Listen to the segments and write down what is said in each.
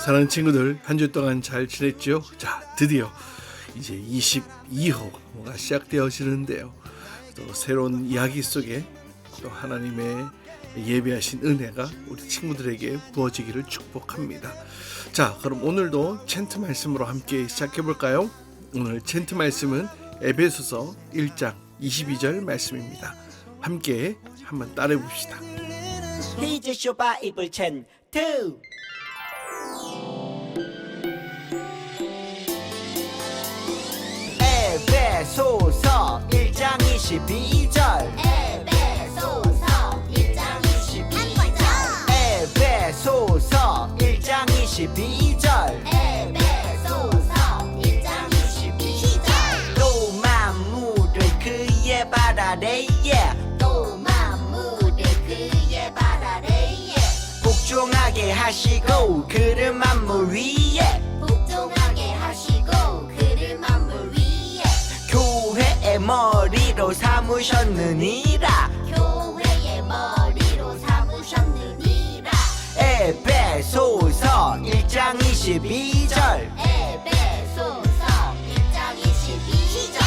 사랑하는 친구들, 한 주 동안 잘 지냈죠? 자, 드디어 이제 22호가 시작되어지는데요. 또 새로운 이야기 속에 또 하나님의 예배하신 은혜가 우리 친구들에게 부어지기를 축복합니다. 자, 그럼 오늘도 챈트 말씀으로 함께 시작해 볼까요? 오늘 챈트 말씀은 에베소서 1장 22절 말씀입니다. 함께 한번 따라해 봅시다. 히즈쇼 바이블 챈트. 에베소서 1장 22절. 에베소서 1장 22절. 에베소서 1장 22절. 에베소서 1장 22절. 또 만물을 그의 발 아래에 또 만물을 그의 발 아래에 복종하게 하시고 그를 만물 위에 복종하게 하시고 그를 만물 위에 교회의 머리로 삼으셨느니라. 교회의 머리로 삼으셨느니라. 에베소서 1장 22절. 에베소서 1장 22절.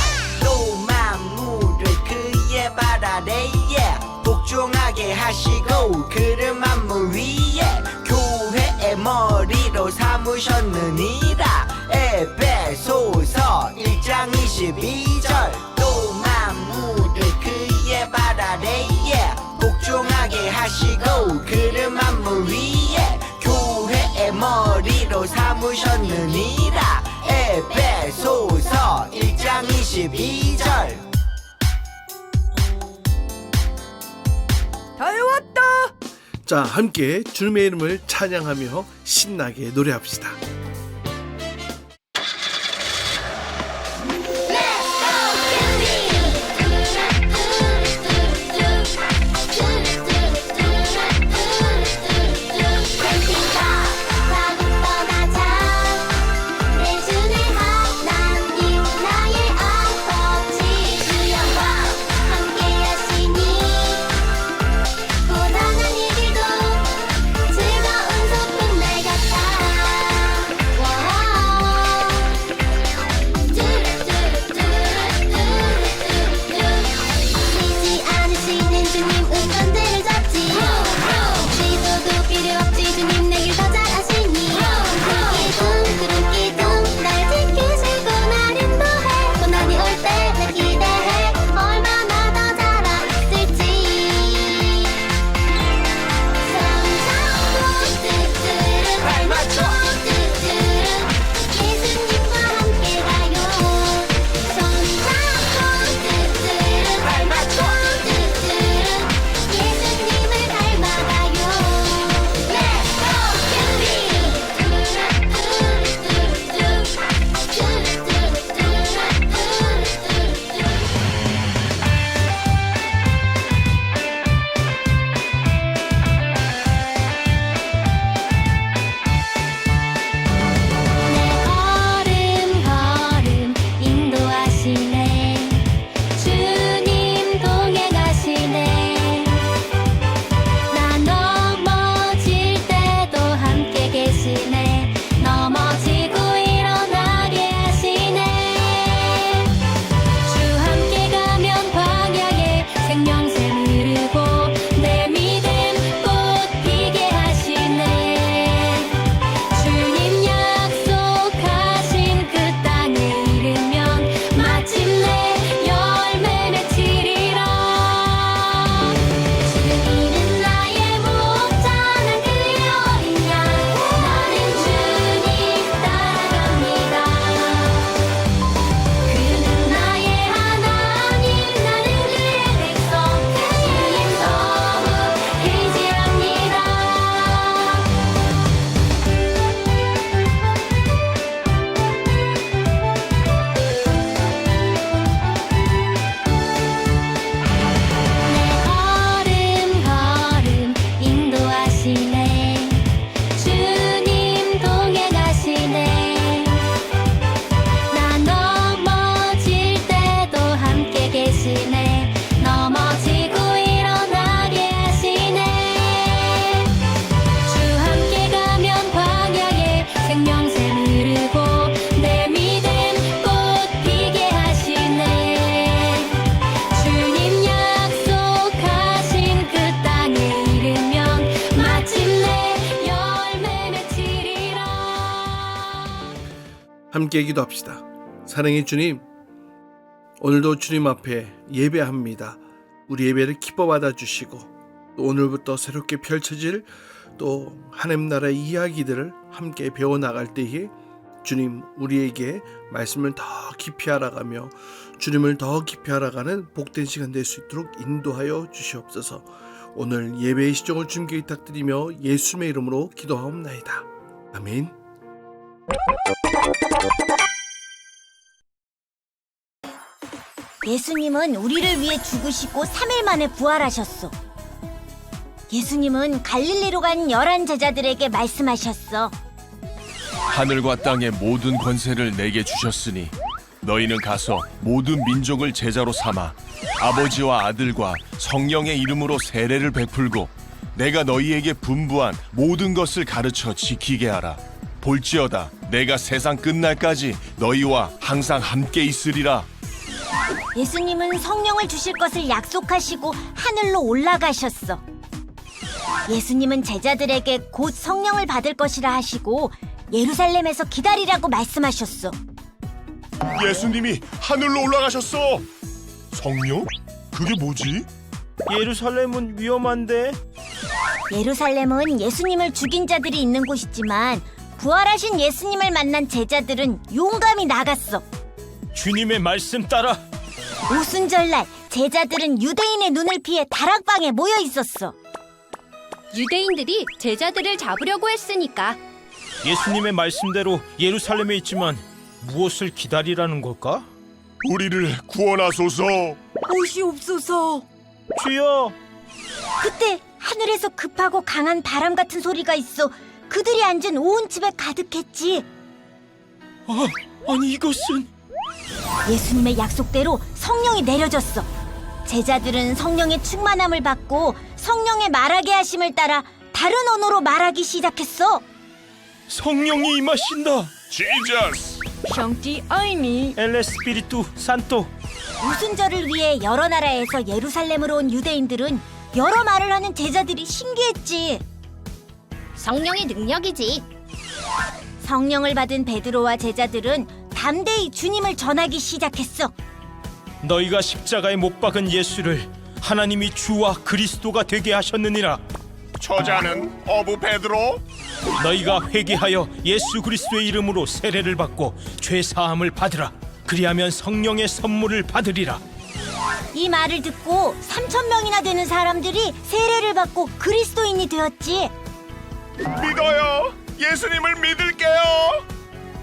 또 만물을 그의 발 아래에 복종하게 하시고 그를 만물 위에 교회의 머리로 삼으셨느니라. 에베소서 1장 22절. 또 만물을 그의 발 아래에 복종하게 하시고 그를 만물 위에 교회의 머리로 삼으셨느니라. 에베소서 1장 22절. 다 외웠다. 자, 함께 주님의 이름을 찬양하며 신나게 노래합시다. 함께 기도합시다. 사랑의 주님, 오늘도 주님 앞에 예배합니다. 우리 예배를 기뻐 받아주시고 또 오늘부터 새롭게 펼쳐질 또 하나님 나라의 이야기들을 함께 배워나갈 때에 주님 우리에게 말씀을 더 깊이 알아가며 주님을 더 깊이 알아가는 복된 시간 될 수 있도록 인도하여 주시옵소서. 오늘 예배의 시종을 주님께 부탁드리며 예수님의 이름으로 기도하옵나이다. 아멘. 예수님은 우리를 위해 죽으시고 3일 만에 부활하셨어. 예수님은 갈릴리로 간 11 제자들에게 말씀하셨어. 하늘과 땅의 모든 권세를 내게 주셨으니 너희는 가서 모든 민족을 제자로 삼아 아버지와 아들과 성령의 이름으로 세례를 베풀고 내가 너희에게 분부한 모든 것을 가르쳐 지키게 하라. 볼지어다 내가 세상 끝날까지 너희와 항상 함께 있으리라. 예수님은 성령을 주실 것을 약속하시고 하늘로 올라가셨어. 예수님은 제자들에게 곧 성령을 받을 것이라 하시고 예루살렘에서 기다리라고 말씀하셨어. 예수님이 하늘로 올라가셨어. 성령? 그게 뭐지? 예루살렘은 위험한데. 예루살렘은 예수님을 죽인 자들이 있는 곳이지만 부활하신 예수님을 만난 제자들은 용감히 나갔어. 주님의 말씀 따라. 오순절날 제자들은 유대인의 눈을 피해 다락방에 모여 있었어. 유대인들이 제자들을 잡으려고 했으니까. 예수님의 말씀대로 예루살렘에 있지만 무엇을 기다리라는 걸까? 우리를 구원하소서. 오시옵소서. 주여. 그때 하늘에서 급하고 강한 바람 같은 소리가 있어 그들이 앉은 온 집에 가득했지. 아니 이것은. 예수님의 약속대로 성령이 내려졌어. 제자들은 성령의 충만함을 받고 성령의 말하게 하심을 따라 다른 언어로 말하기 시작했어. 성령이 임하신다. 지저스. 성티 아이니. 엘레 스피리투 산토. 오순절을 위해 여러 나라에서 예루살렘으로 온 유대인들은 여러 말을 하는 제자들이 신기했지. 성령의 능력이지. 성령을 받은 베드로와 제자들은 담대히 주님을 전하기 시작했어. 너희가 십자가에 못 박은 예수를 하나님이 주와 그리스도가 되게 하셨느니라. 저자는 어부 베드로. 너희가 회개하여 예수 그리스도의 이름으로 세례를 받고 죄 사함을 받으라. 그리하면 성령의 선물을 받으리라. 이 말을 듣고 3,000명이나 되는 사람들이 세례를 받고 그리스도인이 되었지. 믿어요. 예수님을 믿을게요.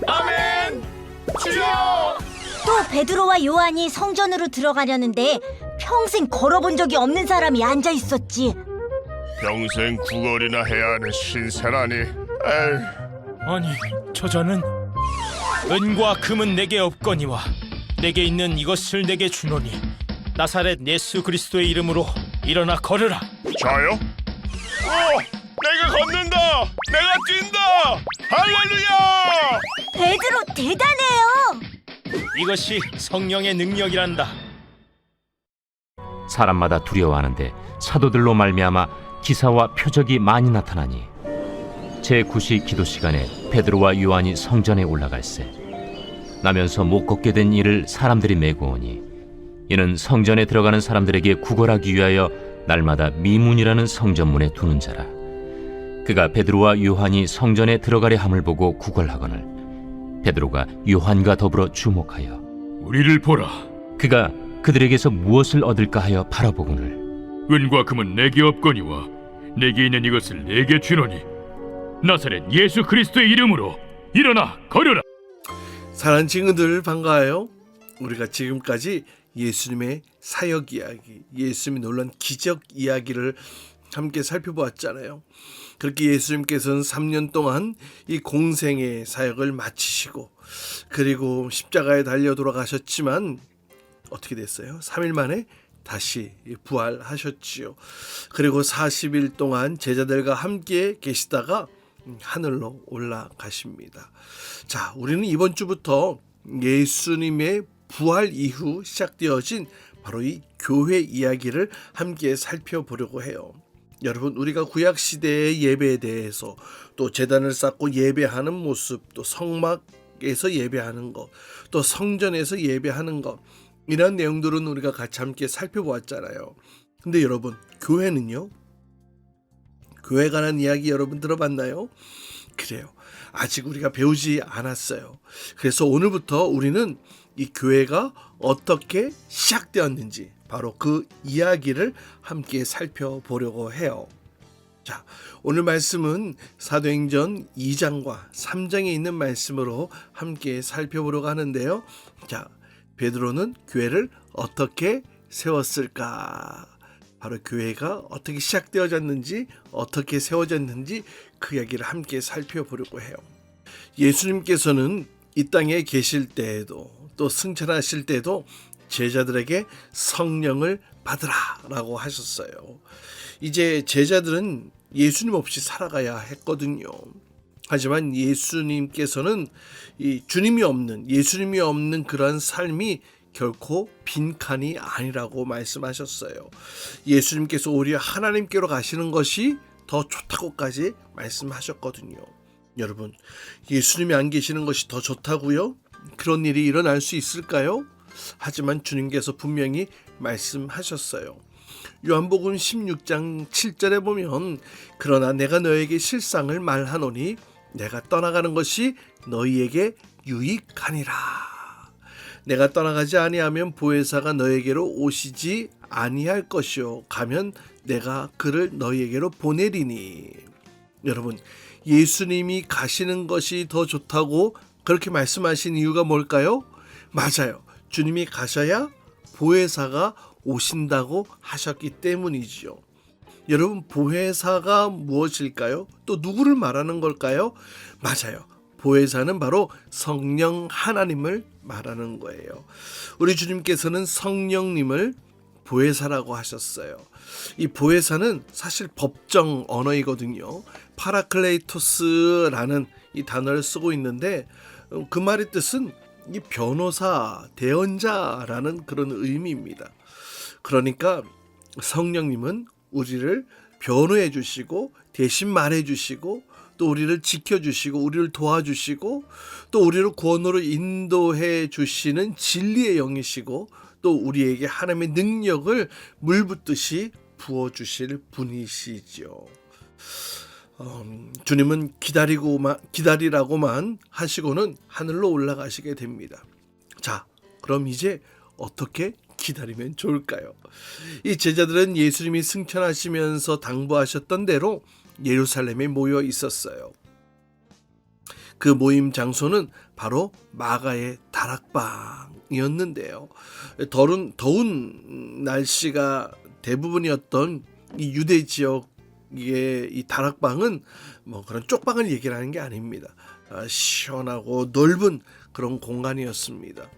아멘. 주여. 또 베드로와 요한이 성전으로 들어가려는데 평생 걸어본 적이 없는 사람이 앉아 있었지. 평생 구걸이나 해야 하는 신세라니. 아니 저자는 은과 금은 내게 없거니와 내게 있는 이것을 내게 주노니 나사렛 예수 그리스도의 이름으로 일어나 걸으라. 저요? 내가 걷는다. 내가 뛴다. 할렐루야. 베드로 대단해요. 이것이 성령의 능력이란다. 사람마다 두려워하는데 사도들로 말미암아 기사와 표적이 많이 나타나니 제9시 기도 시간에 베드로와 요한이 성전에 올라갈새 나면서 못 걷게 된 이를 사람들이 메고 오니 이는 성전에 들어가는 사람들에게 구걸하기 위하여 날마다 미문이라는 성전문에 두는 자라. 그가 베드로와 요한이 성전에 들어가려 함을 보고 구걸하거늘 베드로가 요한과 더불어 주목하여 우리를 보라. 그가 그들에게서 무엇을 얻을까 하여 바라보거늘 은과 금은 내게 없거니와 내게 있는 이것을 내게 주노니 나사렛 예수 그리스도의 이름으로 일어나 걸으라. 사랑하는 친구들 반가워요. 우리가 지금까지 예수님의 사역 이야기, 예수님이 놀란 기적 이야기를 함께 살펴보았잖아요. 그렇게 예수님께서는 3년 동안 이 공생의 사역을 마치시고 그리고 십자가에 달려 돌아가셨지만 어떻게 됐어요? 3일 만에 다시 부활하셨지요. 그리고 40일 동안 제자들과 함께 계시다가 하늘로 올라가십니다. 자, 우리는 이번 주부터 예수님의 부활 이후 시작되어진 바로 이 교회 이야기를 함께 살펴보려고 해요. 여러분, 우리가 구약시대의 예배에 대해서 또 제단을 쌓고 예배하는 모습, 또 성막 성막에서 예배하는 것, 또 성전에서 예배하는 것, 이런 내용들은 우리가 같이 함께 살펴보았잖아요. 근데 여러분, 교회는요? 교회에 관한 이야기 여러분 들어봤나요? 그래요. 아직 우리가 배우지 않았어요. 그래서 오늘부터 우리는 이 교회가 어떻게 시작되었는지 바로 그 이야기를 함께 살펴보려고 해요. 자, 오늘 말씀은 사도행전 2장과 3장에 있는 말씀으로 함께 살펴보려고 하는데요. 자, 베드로는 교회를 어떻게 세웠을까? 바로 교회가 어떻게 시작되어졌는지, 어떻게 세워졌는지 그 이야기를 함께 살펴보려고 해요. 예수님께서는 이 땅에 계실 때에도 또 승천하실 때도 제자들에게 성령을 받으라 라고 하셨어요. 이제 제자들은 예수님 없이 살아가야 했거든요. 하지만 예수님께서는 이 주님이 없는, 예수님이 없는 그런 삶이 결코 빈칸이 아니라고 말씀하셨어요. 예수님께서 오히려 하나님께로 가시는 것이 더 좋다고까지 말씀하셨거든요. 여러분, 예수님이 안 계시는 것이 더 좋다고요? 그런 일이 일어날 수 있을까요? 하지만 주님께서 분명히 말씀하셨어요. 요한복음 16장 7절에 보면 그러나 내가 너에게 실상을 말하노니 내가 떠나가는 것이 너희에게 유익하니라. 내가 떠나가지 아니하면 보혜사가 너에게로 오시지 아니할 것이요 가면 내가 그를 너희에게로 보내리니. 여러분, 예수님이 가시는 것이 더 좋다고 그렇게 말씀하신 이유가 뭘까요? 맞아요. 주님이 가셔야 보혜사가 오신다고 하셨기 때문이지요. 여러분, 보혜사가 무엇일까요? 또 누구를 말하는 걸까요? 맞아요. 보혜사는 바로 성령 하나님을 말하는 거예요. 우리 주님께서는 성령님을 보혜사라고 하셨어요. 이 보혜사는 사실 법정 언어이거든요. 파라클레이토스라는 이 단어를 쓰고 있는데 그 말의 뜻은 이 변호사, 대언자라는 그런 의미입니다. 그러니까 성령님은 우리를 변호해 주시고 대신 말해 주시고 또 우리를 지켜주시고 우리를 도와주시고 또 우리를 구원으로 인도해 주시는 진리의 영이시고 또 우리에게 하나님의 능력을 물붓듯이 부어주실 분이시죠. 주님은 기다리라고만 하시고는 하늘로 올라가시게 됩니다. 자, 그럼 이제 어떻게 기다리면 좋을까요? 이 제자들은 예수님이 승천하시면서 당부하셨던 대로 예루살렘에 모여 있었어요. 그 모임 장소는 바로 마가의 다락방이었는데요. 더운 날씨가 대부분이었던 이 유대 지역의 이 다락방은 뭐 그런 쪽방을 얘기하는 게 아닙니다. 시원하고 넓은 그런 공간이었습니다.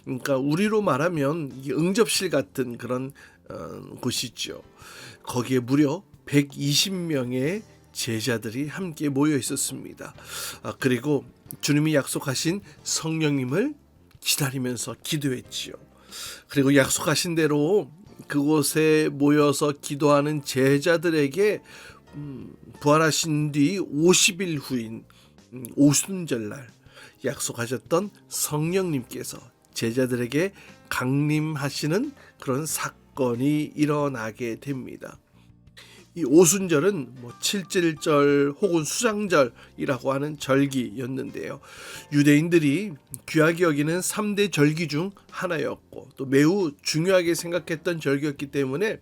그러니까 우리로 말하면 이 응접실 같은 그런 곳이죠. 거기에 무려 120명의 제자들이 함께 모여 있었습니다. 그리고 주님이 약속하신 성령님을 기다리면서 기도했지요. 그리고 약속하신 대로 그곳에 모여서 기도하는 제자들에게 부활하신 뒤 50일 후인 오순절날 약속하셨던 성령님께서 제자들에게 강림하시는 그런 사건이 일어나게 됩니다. 이 오순절은 뭐 칠칠절 혹은 수장절이라고 하는 절기였는데요. 유대인들이 귀하게 여기는 3대 절기 중 하나였고 또 매우 중요하게 생각했던 절기였기 때문에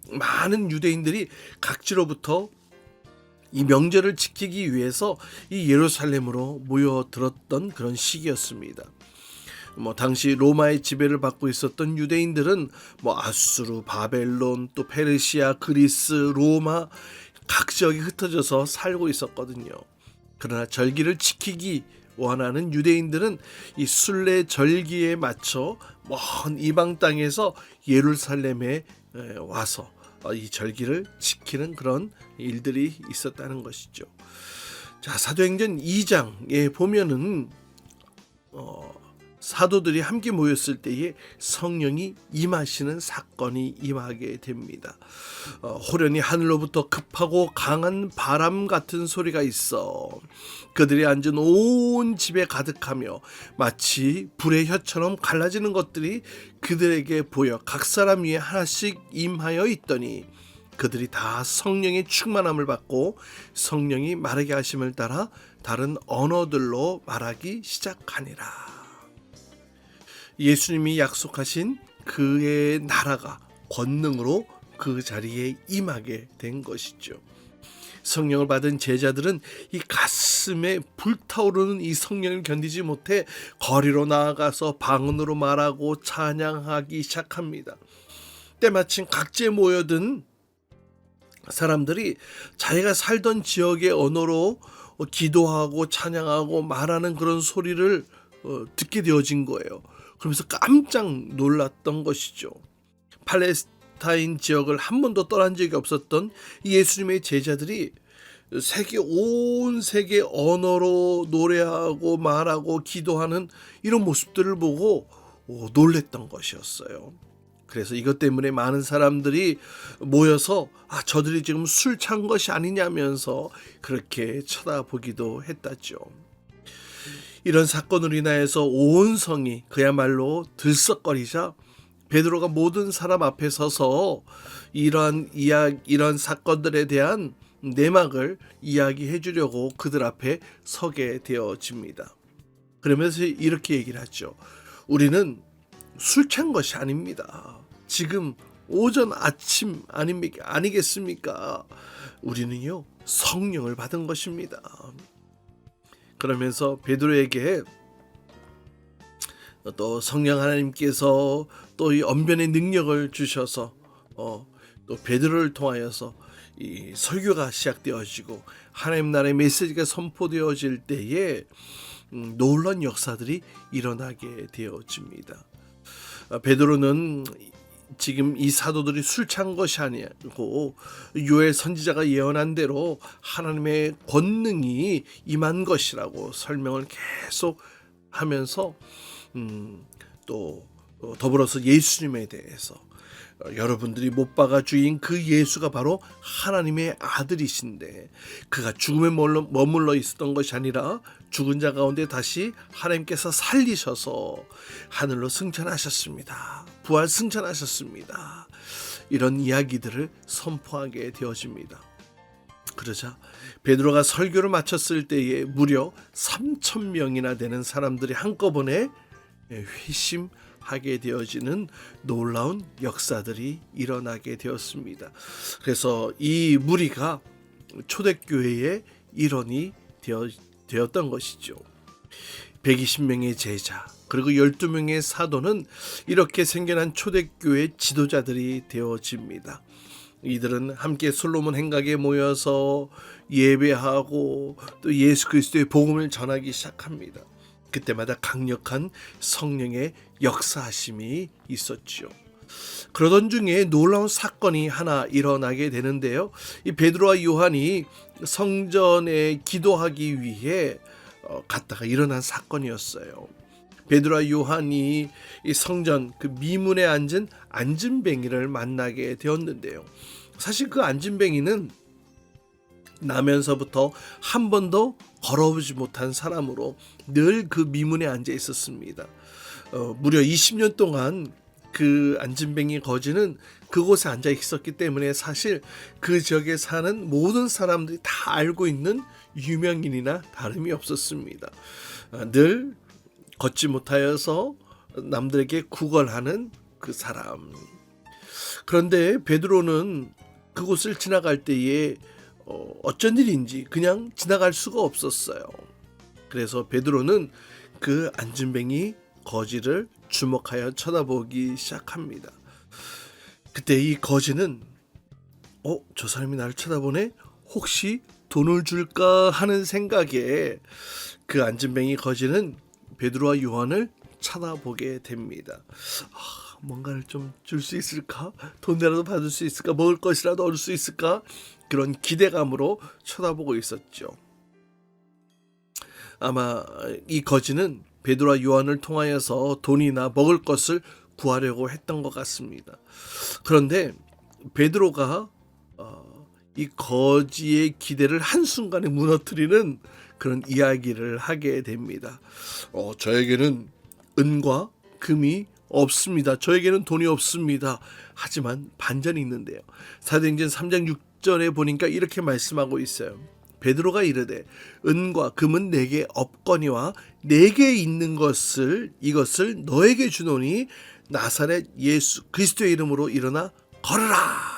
많은 유대인들이 각지로부터 이 명절을 지키기 위해서 이 예루살렘으로 모여들었던 그런 시기였습니다. 당시 로마의 지배를 받고 있었던 유대인들은 아수르, 바벨론, 또 페르시아, 그리스, 로마 각 지역에 흩어져서 살고 있었거든요. 그러나 절기를 지키기 원하는 유대인들은 이 순례 절기에 맞춰 먼 이방 땅에서 예루살렘에 와서 이 절기를 지키는 그런 일들이 있었다는 것이죠. 자, 사도행전 2장에 보면은 사도들이 함께 모였을 때에 성령이 임하시는 사건이 임하게 됩니다. 호련히 하늘로부터 급하고 강한 바람 같은 소리가 있어 그들이 앉은 온 집에 가득하며 마치 불의 혀처럼 갈라지는 것들이 그들에게 보여 각 사람 위에 하나씩 임하여 있더니 그들이 다 성령의 충만함을 받고 성령이 말하게 하심을 따라 다른 언어들로 말하기 시작하니라. 예수님이 약속하신 그의 나라가 권능으로 그 자리에 임하게 된 것이죠. 성령을 받은 제자들은 이 가슴에 불타오르는 이 성령을 견디지 못해 거리로 나아가서 방언으로 말하고 찬양하기 시작합니다. 때마침 각지에 모여든 사람들이 자기가 살던 지역의 언어로 기도하고 찬양하고 말하는 그런 소리를 듣게 되어진 거예요. 그러면서 깜짝 놀랐던 것이죠. 팔레스타인 지역을 한 번도 떠난 적이 없었던 예수님의 제자들이 온 세계 언어로 노래하고 말하고 기도하는 이런 모습들을 보고 놀랬던 것이었어요. 그래서 이것 때문에 많은 사람들이 모여서 저들이 지금 술 찬 것이 아니냐면서 그렇게 쳐다보기도 했다죠. 이런 사건으로 인하여서 온 성이 그야말로 들썩거리자 베드로가 모든 사람 앞에 서서 이런 사건들에 대한 내막을 이야기해 주려고 그들 앞에 서게 되어집니다. 그러면서 이렇게 얘기를 하죠. 우리는 술 취한 것이 아닙니다. 지금 오전 아침 아니겠습니까? 우리는요 성령을 받은 것입니다. 그러면서 베드로에게 또 성령 하나님께서 또 이 언변의 능력을 주셔서 또 베드로를 통하여서 이 설교가 시작되어지고 하나님 나라의 메시지가 선포되어질 때에 놀라운 역사들이 일어나게 되어집니다. 베드로는 지금 이 사도들이 술 취한 것이 아니고 요엘 선지자가 예언한 대로 하나님의 권능이 임한 것이라고 설명을 계속 하면서 또 더불어서 예수님에 대해서 여러분들이 못 박아 주인 그 예수가 바로 하나님의 아들이신데 그가 죽음에 머물러 있었던 것이 아니라 죽은 자 가운데 다시 하나님께서 살리셔서 하늘로 승천하셨습니다. 부활 승천하셨습니다. 이런 이야기들을 선포하게 되어집니다. 그러자 베드로가 설교를 마쳤을 때에 무려 3,000명이나 되는 사람들이 한꺼번에 회심하게 되어지는 놀라운 역사들이 일어나게 되었습니다. 그래서 이 무리가 초대교회의 일원이 되었던 것이죠. 120명의 제자 그리고 12명의 사도는 이렇게 생겨난 초대교회 지도자들이 되어집니다. 이들은 함께 솔로몬 행각에 모여서 예배하고 또 예수 그리스도의 복음을 전하기 시작합니다. 그때마다 강력한 성령의 역사하심이 있었죠. 그러던 중에 놀라운 사건이 하나 일어나게 되는데요. 이 베드로와 요한이 성전에 기도하기 위해 갔다가 일어난 사건이었어요. 베드로와 요한이 이 성전 그 미문에 앉은 안진뱅이를 만나게 되었는데요. 사실 그 안진뱅이는 나면서부터 한 번도 걸어보지 못한 사람으로 늘 그 미문에 앉아 있었습니다. 무려 20년 동안 그 안진뱅이 거지는 그곳에 앉아 있었기 때문에 사실 그 지역에 사는 모든 사람들이 다 알고 있는 유명인이나 다름이 없었습니다. 늘 걷지 못하여서 남들에게 구걸하는 그 사람. 그런데 베드로는 그곳을 지나갈 때에 어쩐 일인지 그냥 지나갈 수가 없었어요. 그래서 베드로는 그 안진뱅이 거지를 주목하여 쳐다보기 시작합니다. 그때 이 거지는 저 사람이 나를 쳐다보네? 혹시 돈을 줄까 하는 생각에 그 안진뱅이 거지는 베드로와 요한을 쳐다보게 됩니다. 뭔가를 좀 줄 수 있을까? 돈이라도 받을 수 있을까? 먹을 것이라도 얻을 수 있을까? 그런 기대감으로 쳐다보고 있었죠. 아마 이 거지는 베드로와 요한을 통하여서 돈이나 먹을 것을 구하려고 했던 것 같습니다. 그런데 베드로가 이 거지의 기대를 한순간에 무너뜨리는 그런 이야기를 하게 됩니다. 저에게는 은과 금이 없습니다. 저에게는 돈이 없습니다. 하지만 반전이 있는데요. 사도행전 3장 6절에 보니까 이렇게 말씀하고 있어요. 베드로가 이르되 은과 금은 내게 없거니와 내게 있는 이것을 너에게 주노니 나사렛 예수 그리스도의 이름으로 일어나 걸으라.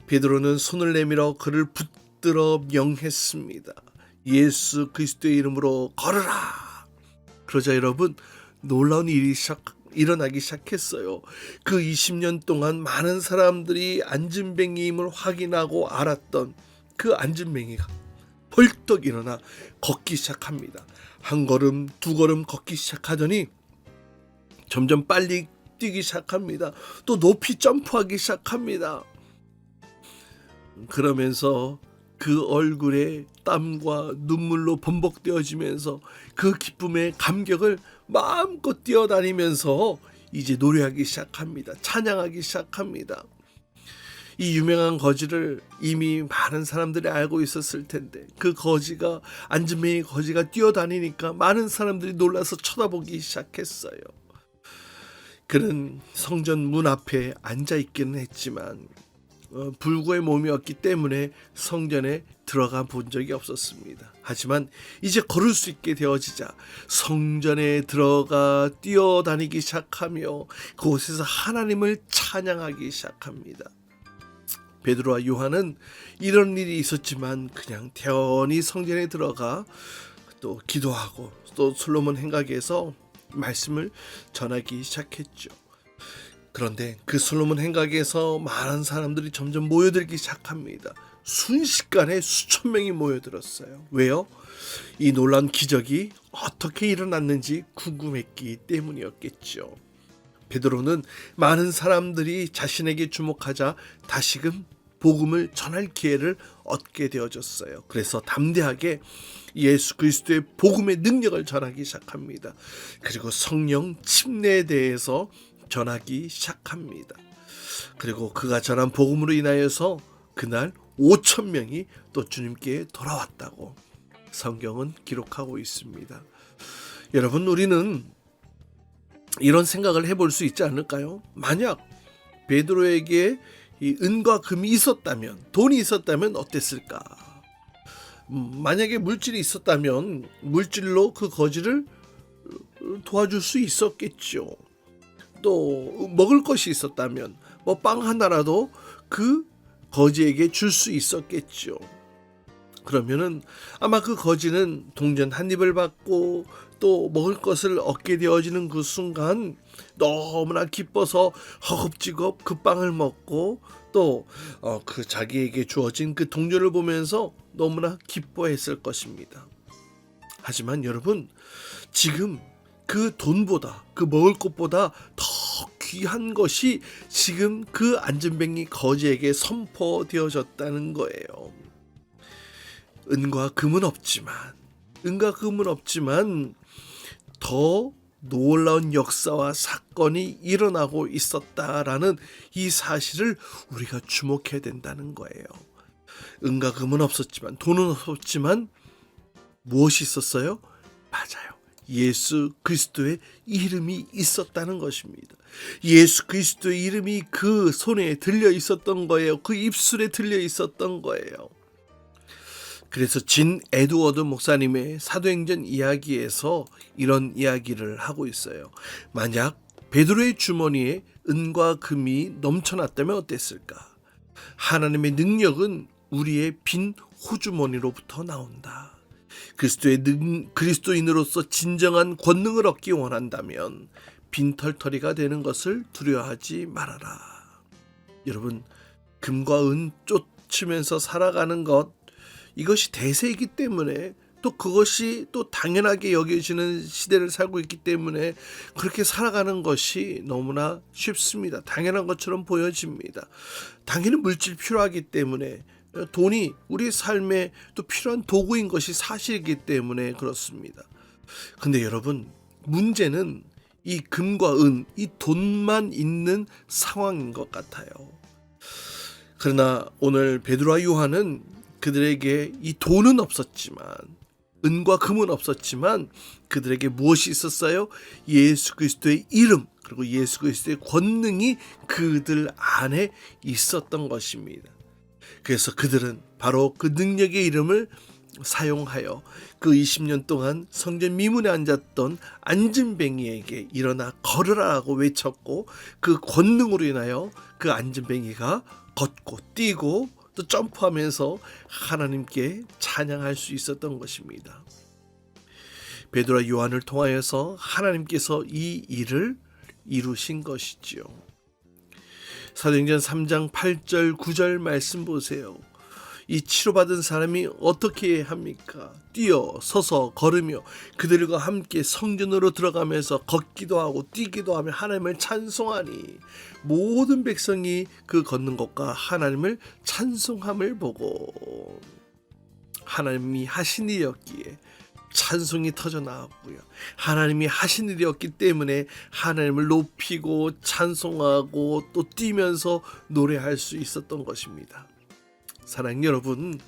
베드로는 손을 내밀어 그를 붙들어 명했습니다. 예수 그리스도의 이름으로 걸으라. 그러자 여러분, 놀라운 일이 일어나기 시작했어요. 그 20년 동안 많은 사람들이 안진뱅이임을 확인하고 알았던 그 안진뱅이가 벌떡 일어나 걷기 시작합니다. 한 걸음, 두 걸음 걷기 시작하더니 점점 빨리 뛰기 시작합니다. 또 높이 점프하기 시작합니다. 그러면서 그 얼굴에 땀과 눈물로 범벅되어지면서 그 기쁨의 감격을 마음껏 뛰어다니면서 이제 노래하기 시작합니다. 찬양하기 시작합니다. 이 유명한 거지를 이미 많은 사람들이 알고 있었을 텐데 그 거지가 안진뱅이 거지가 뛰어다니니까 많은 사람들이 놀라서 쳐다보기 시작했어요. 그는 성전 문 앞에 앉아 있기는 했지만 불구의 몸이었기 때문에 성전에 들어가 본 적이 없었습니다. 하지만 이제 걸을 수 있게 되어지자 성전에 들어가 뛰어다니기 시작하며 그곳에서 하나님을 찬양하기 시작합니다. 베드로와 요한은 이런 일이 있었지만 그냥 태연히 성전에 들어가 또 기도하고 또 솔로몬 행각에서 말씀을 전하기 시작했죠. 그런데 그 솔로몬 행각에서 많은 사람들이 점점 모여들기 시작합니다. 순식간에 수천 명이 모여들었어요. 왜요? 이 놀라운 기적이 어떻게 일어났는지 궁금했기 때문이었겠죠. 베드로는 많은 사람들이 자신에게 주목하자 다시금 복음을 전할 기회를 얻게 되어졌어요. 그래서 담대하게 예수 그리스도의 복음의 능력을 전하기 시작합니다. 그리고 성령 침례에 대해서 전하기 시작합니다. 그리고 그가 전한 복음으로 인하여서 그날 5,000명이 또 주님께 돌아왔다고 성경은 기록하고 있습니다. 여러분, 우리는 이런 생각을 해볼 수 있지 않을까요? 만약 베드로에게 이 은과 금이 있었다면, 돈이 있었다면 어땠을까? 만약에 물질이 있었다면 물질로 그 거지를 도와줄 수 있었겠죠. 또 먹을 것이 있었다면 뭐 빵 하나라도 그 거지에게 줄 수 있었겠죠. 그러면은 아마 그 거지는 동전 한 입을 받고 또 먹을 것을 얻게 되어지는 그 순간 너무나 기뻐서 허겁지겁 그 빵을 먹고 또 그 자기에게 주어진 그 동전을 보면서 너무나 기뻐했을 것입니다. 하지만 여러분, 지금 그 돈보다 그 먹을 것보다 더 귀한 것이 지금 그 안진뱅이 거지에게 선포되어졌다는 거예요. 은과 금은 없지만 더 놀라운 역사와 사건이 일어나고 있었다라는 이 사실을 우리가 주목해야 된다는 거예요. 은과 금은 없었지만, 돈은 없었지만 무엇이 있었어요? 맞아요. 예수 그리스도의 이름이 있었다는 것입니다. 예수 그리스도의 이름이 그 손에 들려 있었던 거예요. 그 입술에 들려 있었던 거예요. 그래서 진 에드워드 목사님의 사도행전 이야기에서 이런 이야기를 하고 있어요. 만약 베드로의 주머니에 은과 금이 넘쳐났다면 어땠을까? 하나님의 능력은 우리의 빈 호주머니로부터 나온다. 그리스도인으로서 진정한 권능을 얻기 원한다면 빈털터리가 되는 것을 두려워하지 말아라. 여러분, 금과 은 쫓으면서 살아가는 것, 이것이 대세이기 때문에 또 그것이 또 당연하게 여겨지는 시대를 살고 있기 때문에 그렇게 살아가는 것이 너무나 쉽습니다. 당연한 것처럼 보여집니다. 당연히 물질 필요하기 때문에 돈이 우리 삶에 또 필요한 도구인 것이 사실이기 때문에 그렇습니다. 근데 여러분, 문제는 이 금과 은, 이 돈만 있는 상황인 것 같아요. 그러나 오늘 베드로와 요한은 그들에게 이 돈은 없었지만, 은과 금은 없었지만 그들에게 무엇이 있었어요? 예수 그리스도의 이름, 그리고 예수 그리스도의 권능이 그들 안에 있었던 것입니다. 그래서 그들은 바로 그 능력의 이름을 사용하여 그 20년 동안 성전 미문에 앉았던 안진뱅이에게 일어나 걸으라고 외쳤고, 그 권능으로 인하여 그 안진뱅이가 걷고 뛰고 또 점프하면서 하나님께 찬양할 수 있었던 것입니다. 베드로와 요한을 통하여서 하나님께서 이 일을 이루신 것이지요. 사도행전 3장 8절 9절 말씀 보세요. 이 치료받은 사람이 어떻게 합니까? 뛰어 서서 걸으며 그들과 함께 성전으로 들어가면서 걷기도 하고 뛰기도 하며 하나님을 찬송하니, 모든 백성이 그 걷는 것과 하나님을 찬송함을 보고 하나님이 하신 일이었기에 찬송이 터져 나왔고요. 하나님이 하신 일이었기 때문에 하나님을 높이고 찬송하고 또 뛰면서 노래할 수 있었던 것입니다. 사랑하는 여러분,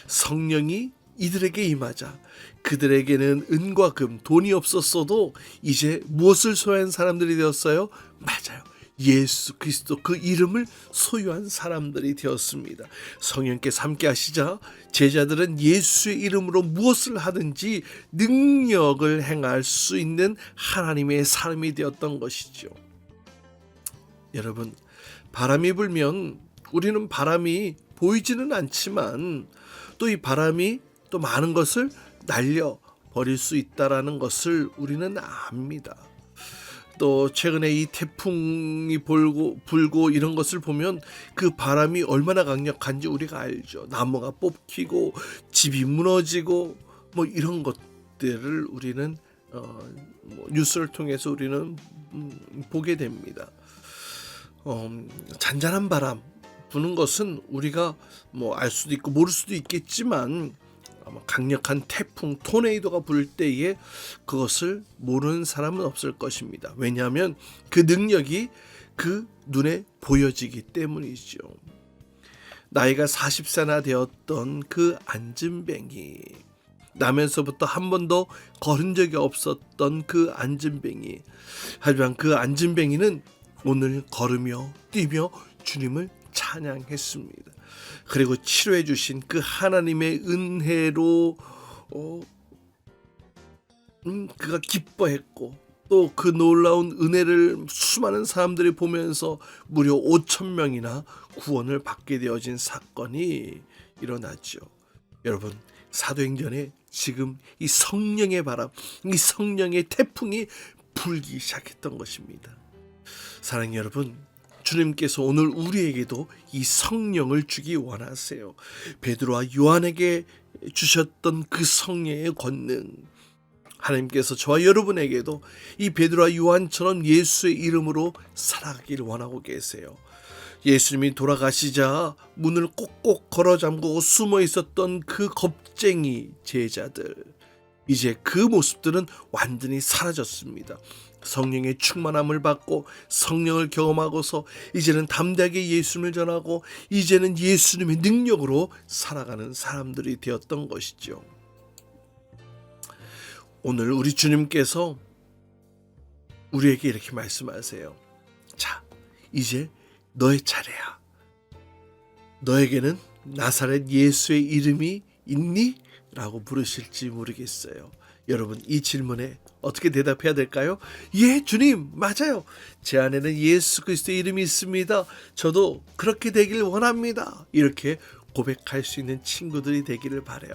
성령이 이들에게 임하자 그들에게는 은과 금, 돈이 없었어도 이제 무엇을 소유한 사람들이 되었어요? 맞아요. 예수 그리스도 그 이름을 소유한 사람들이 되었습니다. 성령께서 함께 하시자 제자들은 예수의 이름으로 무엇을 하든지 능력을 행할 수 있는 하나님의 사람이 되었던 것이죠. 여러분, 바람이 불면 우리는 바람이 보이지는 않지만 또 이 바람이 또 많은 것을 날려버릴 수 있다라는 것을 우리는 압니다. 또 최근에 이 태풍이 불고 이런 것을 보면 그 바람이 얼마나 강력한지 우리가 알죠. 나무가 뽑히고 집이 무너지고 뭐 이런 것들을 우리는 뉴스를 통해서 우리는 보게 됩니다. 잔잔한 바람 부는 것은 우리가 뭐 알 수도 있고 모를 수도 있겠지만, 강력한 태풍, 토네이도가 불 때에 그것을 모르는 사람은 없을 것입니다. 왜냐하면 그 능력이 그 눈에 보여지기 때문이죠. 나이가 40세나 되었던 그 안진뱅이, 나면서부터 한 번도 걸은 적이 없었던 그 안진뱅이, 하지만 그 안진뱅이는 오늘 걸으며 뛰며 주님을 찬양했습니다. 그리고 치료해 주신 그 하나님의 은혜로 그가 기뻐했고, 또 그 놀라운 은혜를 수많은 사람들이 보면서 무려 5,000명이나 구원을 받게 되어진 사건이 일어났죠. 여러분, 사도행전에 지금 이 성령의 바람, 이 성령의 태풍이 불기 시작했던 것입니다. 사랑하는 여러분, 주님께서 오늘 우리에게도 이 성령을 주기 원하세요. 베드로와 요한에게 주셨던 그 성령의 권능, 하나님께서 저와 여러분에게도 이 베드로와 요한처럼 예수의 이름으로 살아가기를 원하고 계세요. 예수님이 돌아가시자 문을 꼭꼭 걸어 잠그고 숨어 있었던 그 겁쟁이 제자들, 이제 그 모습들은 완전히 사라졌습니다. 성령의 충만함을 받고 성령을 경험하고서 이제는 담대하게 예수님을 전하고 이제는 예수님의 능력으로 살아가는 사람들이 되었던 것이죠. 오늘 우리 주님께서 우리에게 이렇게 말씀하세요. 자, 이제 너의 차례야. 너에게는 나사렛 예수의 이름이 있니? 라고 물으실지 모르겠어요. 여러분, 이 질문에 어떻게 대답해야 될까요? 예, 주님, 맞아요. 제 안에는 예수 그리스도의 이름이 있습니다. 저도 그렇게 되길 원합니다. 이렇게 고백할 수 있는 친구들이 되기를 바라요.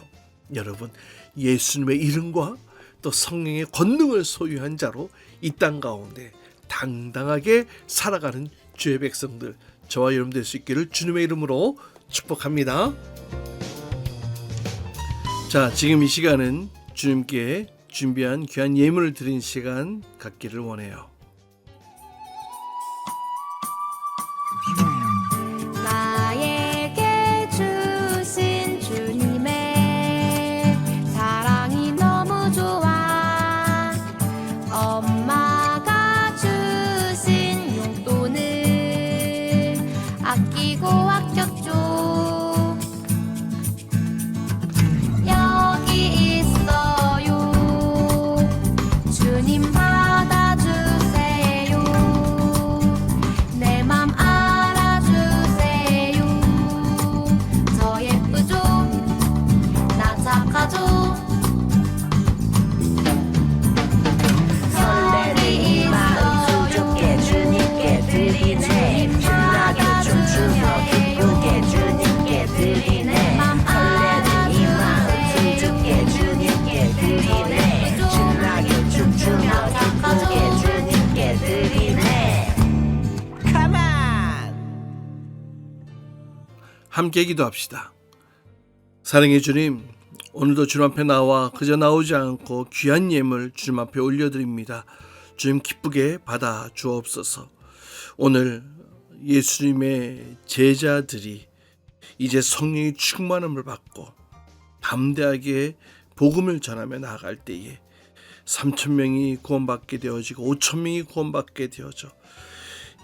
여러분, 예수님의 이름과 또 성령의 권능을 소유한 자로 이 땅 가운데 당당하게 살아가는 주의 백성들, 저와 여러분 될 수 있기를 주님의 이름으로 축복합니다. 자, 지금 이 시간은 주님께 준비한 귀한 예물을 드린 시간 갖기를 원해요. 나에게 주신 주님의 사랑이 너무 좋아. 함께 기도합시다. 사랑의 주님, 오늘도 주님 앞에 나와 그저 나오지 않고 귀한 예물 주님 앞에 올려드립니다. 주님 기쁘게 받아 주옵소서. 오늘 예수님의 제자들이 이제 성령의 충만함을 받고 담대하게 복음을 전하며 나아갈 때에 3,000명이 구원받게 되어지고 5,000명이 구원받게 되어져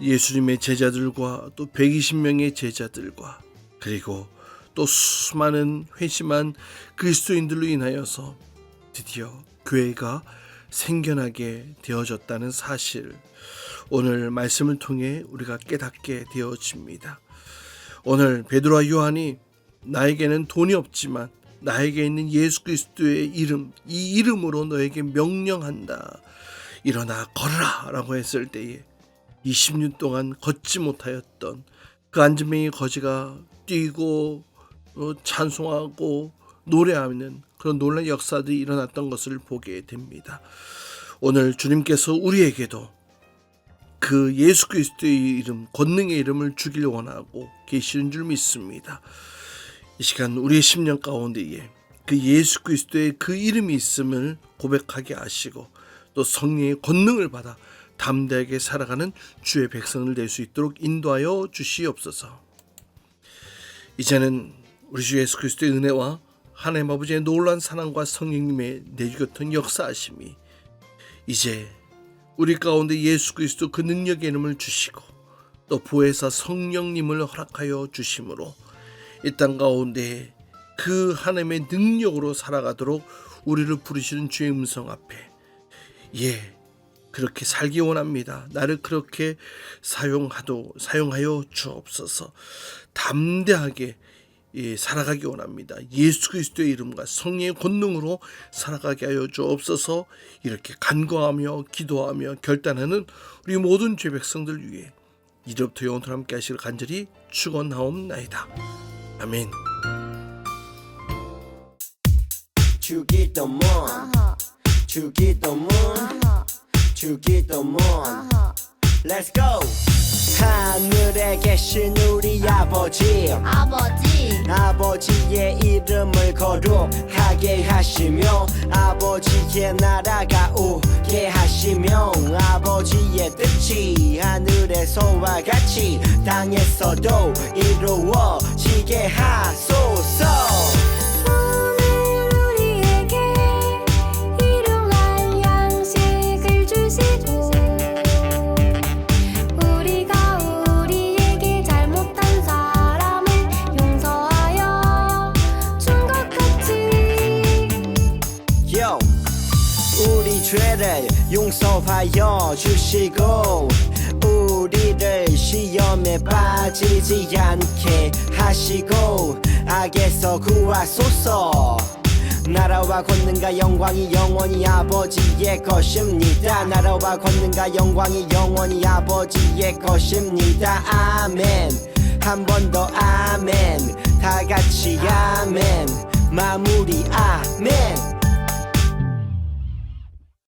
예수님의 제자들과 또 120명의 제자들과 그리고 또 수많은 회심한 그리스도인들로 인하여서 드디어 교회가 생겨나게 되어졌다는 사실, 오늘 말씀을 통해 우리가 깨닫게 되어집니다. 오늘 베드로와 요한이 나에게는 돈이 없지만 나에게 있는 예수 그리스도의 이름, 이 이름으로 너에게 명령한다, 일어나 걸어라 라고 했을 때에 20년 동안 걷지 못하였던 그 안진뱅이 거지가 뛰고 찬송하고 노래하는 그런 놀라운 역사들이 일어났던 것을 보게 됩니다. 오늘 주님께서 우리에게도 그 예수 그리스도의 이름, 권능의 이름을 주길 원하고 계시는 줄 믿습니다. 이 시간 우리의 심령 가운데에 그 예수 그리스도의 그 이름이 있음을 고백하게 하시고 또 성령의 권능을 받아 담대하게 살아가는 주의 백성을 될 수 있도록 인도하여 주시옵소서. 이제는 우리 주 예수 그리스도의 은혜와 하나님 아버지의 놀라운 사랑과 성령님의 내주같은 역사하심이 이제 우리 가운데 예수 그리스도 그 능력의 이름을 주시고 또 보혜사 성령님을 허락하여 주심으로 이 땅 가운데 그 하나님의 능력으로 살아가도록 우리를 부르시는 주의 음성 앞에 그렇게 살기 원합니다. 나를 그렇게 사용하여 주옵소서. 담대하게 살아가기 원합니다. 예수 그리스도의 이름과 성령의 권능으로 살아가게 하여 주옵소서. 이렇게 간구하며 기도하며 결단하는 우리 모든 죄 백성들 위해 이제부터 영원토록 함께 하시길 간절히 축원하옵나이다. 아멘. 주기도문 주기도문 주기도문 Let's go. 하늘에 계신 우리 아버지의 이름을 거룩하게 하시며 아버지의 나라가 오게 하시며 아버지의 뜻이 하늘에서와 같이 땅에서도 이루어지게 하소서. 죄를 용서하여 주시고 우리를 시험에 빠지지 않게 하시고 악에서 구하소서. 나라와 권능과 영광이 영원히 아버지의 것입니다. 나라와 권능과 영광이 영원히 아버지의 것입니다. 아멘. 한 번 더 아멘. 다 같이 아멘. 마무리 아멘.